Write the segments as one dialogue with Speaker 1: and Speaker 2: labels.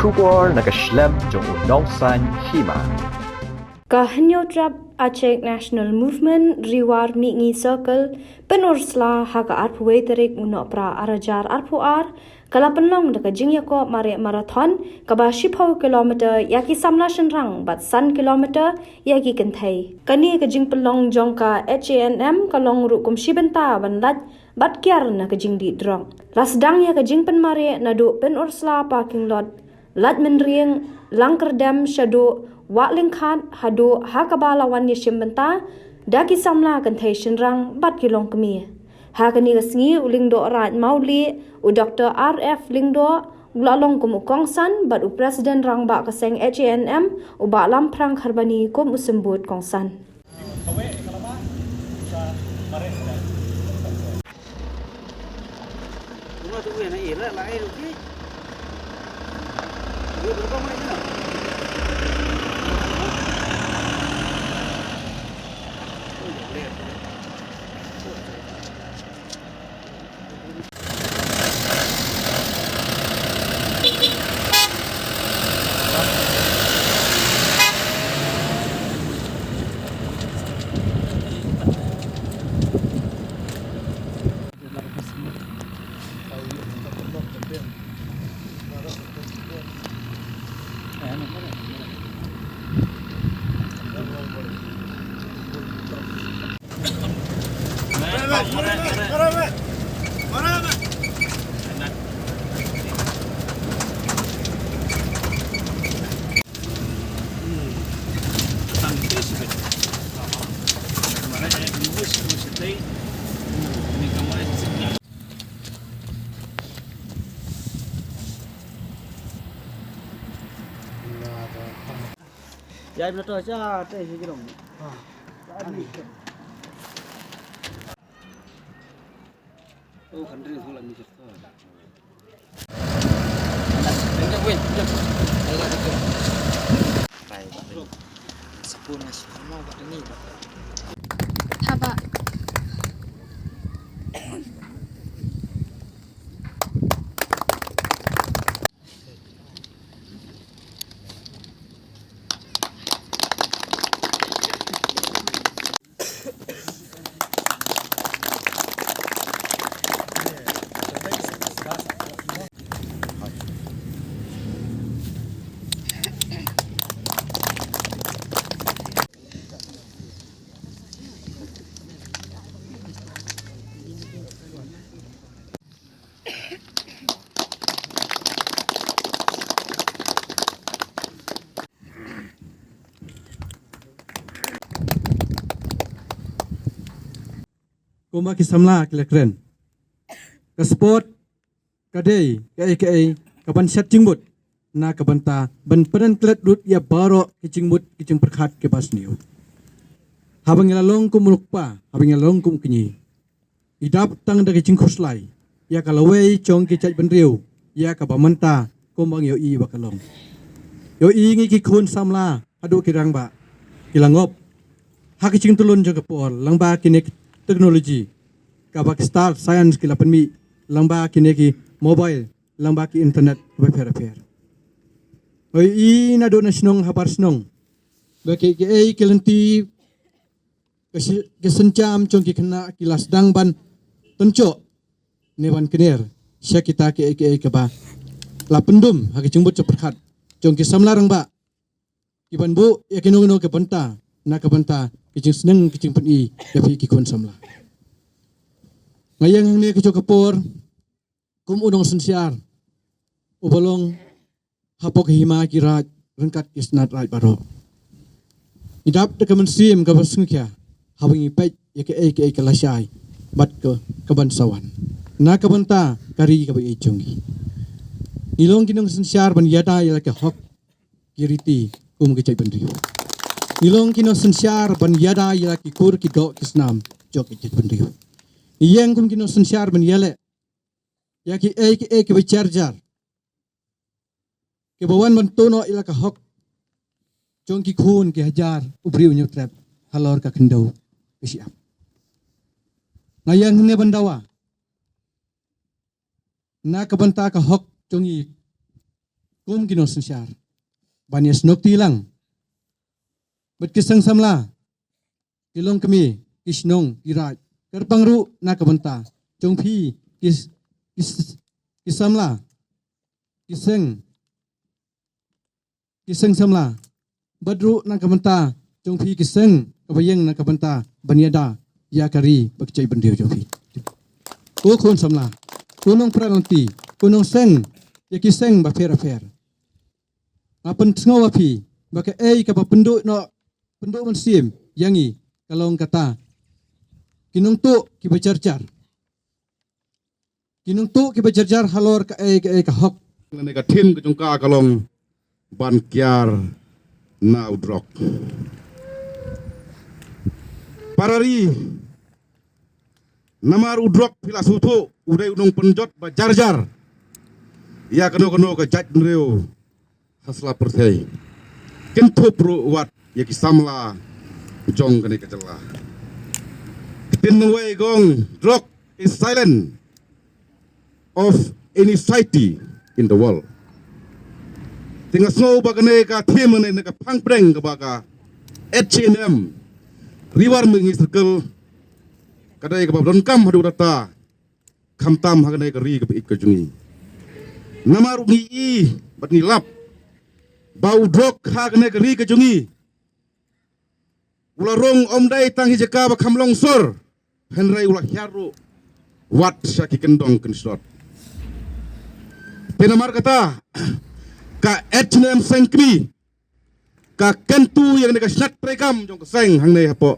Speaker 1: Shubor nakaslem jong unongsan hima.
Speaker 2: Kahanyo trap Aceh National Movement Riwar Mingi Circle Penursla haga arpuwe terik unopra arajar arpuar kala penlong deka jingyako mare marathon kaba 10 kilometer yaki samla shenrang bat san kilometer yaki kenthai kani ka jing penlong jongka HANM kalong rukum shibenta banlat bat kiar na ka jing di drong lasdang ya ka jing pen mare nadu penursla parking lot lat menrieng langkerdam shadu Wak lingkhat hadu hakabala wan yeshim benta daki samla kan thai shinrang bat kilong kemi hakani gasngi ulingdo rat mauli u Dr. RF lingdo ulalong kum kongsan bat u president rang ba kaseng HANM u ba lam prang kharbani kum usembut kongsan
Speaker 3: Jai betul aja, teh sih dong. Oh, kan dia sulam ni cerita. Tengok weh, jom. Ayo kita. Baik. Sepuluh nasi mau buat ini.
Speaker 2: Haba
Speaker 4: Kuma kisamla kilekren. Ka sport kadai ka kaban set jingbut na kabanta ban peran klet rut ya baro kicingmut kicing perkhat ke basniu. Habang ilalong kumulukpa, habang ilalong kumkinyi. Idap tang da kicing kurslai. Ya kalawei chong kichat benriu, ya kabamanta kumbang yo i bakalong. Yo i ngi kikun samla adu kirang ba. Kilangop. Hakicing tulun jaga por langba kinek teknologi kabak star science kila penmi lamba kini ki mobile lamba ki internet repair. Oi i na do nasionong habar snong bagi ki kelenti kesencam cong ki kena kilas dang ban tenco newan kener sya kita ki ba la pendum haki jembut ceperkat cong ki samlarang ba iban bu ya kinong ke benta na ke benta kicing seneng kicing peni tapi kikon samla ngayang ni kicok kapor kum unong sensiar ubalong hapok hima kirat rengkat kisnat rai baro idap de kemensim ka basungkya hawingi pet ya ke kelasai bat ke kebansawan na kabanta kari ka bai chungi ilong kinong sensiar ban yada ya ke hok kiriti kum ke cai bandriu Nilong kino sensiar ban yada yala kikur kidok kisnam jok ikit pendriu. Iyang kum kino sensiar ban yale. Ya ki bicarjar. Ke bawan ban tono ila ka hok. Jong ki kun ki hajar ubriu nyutrap halor ka kendau kesiap. Ngayang ne bandawa. Na kabanta ka hok jongi kum kino sensyar banias nok tilang bet kisang samla kilong kami kisnong kiraj kerpangru na kabanta jongpi kisamla kiseng samla badru na kabanta jongpi kiseng kabayeng na kabanta baniada ya kari bakcai bendiu jongpi ko kon samla kunong prananti kunong seng ya kiseng ba fair apan tengau api baka kapa penduk mensim yangi kalau kata kinong tu kibajar halor ka ka hok
Speaker 5: nega tim ke jongka kalong ban kiar na udrok parari namar udrok filasutu udai unong penjot bajar ya keno ke jaj nreu hasla perthai kentu pro wat ya kisamla jong kene kecela tin way gong drok is silent of any society in the world tinga snow bagane ka themane ne ka phangpreng ka baga H&M riwar mengi circle kadai ka don kam hadu data khamtam hagane ka ri ka ik ka jungi namaru ni i batni lap bau drok hagane ka ri ka jungi ula rong omdai tangi jeka ba khamlong sor henrai ula hyaru wat syaki kendong kensot penamar kata ka H&M sengkri ka kentu yang neka snat prekam jong keseng hang nei hapo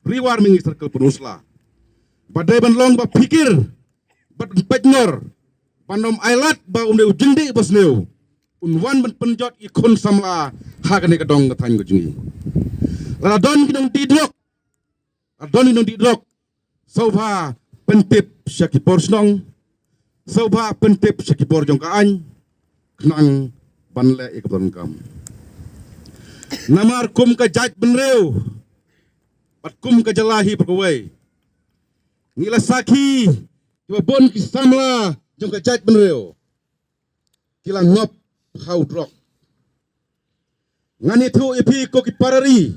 Speaker 5: riwar mingi circle penusla badai ban long ba pikir bat pejnor panom ailat ba umdeu jindi bosneu unwan ban penjot ikon samla hagane ka dong katang ko jungi la don kinong didrok soba pentip syaki porsnong soba pentip syaki por jong kaany knang banle ikon kam namar kum ka jaj benreu pat kum ka jalahi perkawai ngila saki kiba bon kisamla jong ka jaj benreu kila ngop hau drok ngani thu ipi ko ki parari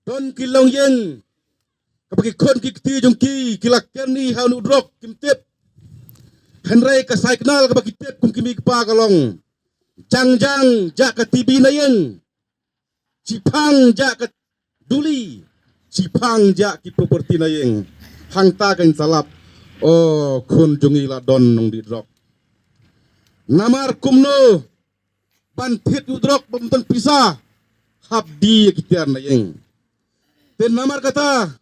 Speaker 5: don kilong yeng kapaki kon ki ti jong ki kila kerni hau nu drok kimtip henrai ka saiknal kapaki tip kum kimi pa kalong jang jak ke TV na yeng cipang jak ke duli cipang jak ki property na yeng hangta kan salap oh kun jungi la don nong di drok namar kumno ban thit udrok bamton pisa habdi kitian na yeng ten namar kata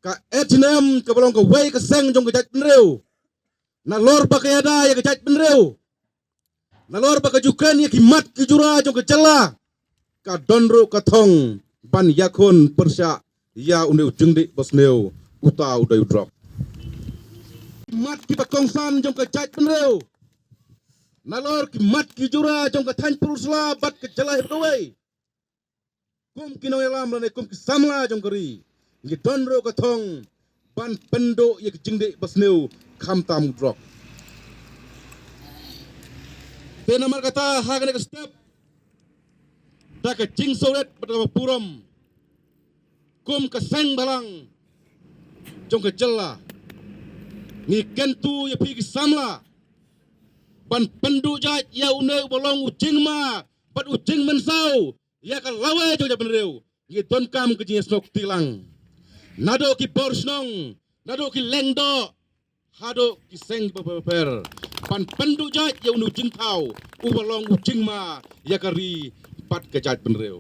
Speaker 5: ka H&M ka balong ka way ka seng jong ka jaj benreu na lor ba kaya da ya ka jaj benreu nalor baka jukan ya kimat ki jura jong ke cela ka donro ka thong ban yakon persya ya uneu jengdi bosneu uta udai drok mat ki pakongsan jong ke jaj benreu nalor kimat ki jura jong ke than purusla bat ke cela hebdoi kum kino elam rane kum ki samla jong keri ngi donro ka thong ban pendo ya jengdi bosneu khamtam drok penamar kata hagane ka step da ka jing soret pada puram kum ka seng balang jong ka jella ni kentu ya pi ki samla ban pendu jaj ya une bolong ujing ma pat ujing mensau ya ka lawe jong ja benreu ni don kam ke jing snok tilang nado ki porsnong nado ki lengdo hado ki seng per pan pendu jaj ya unu jing tau ubalong ujing ma ya kari pat ke jaj benreu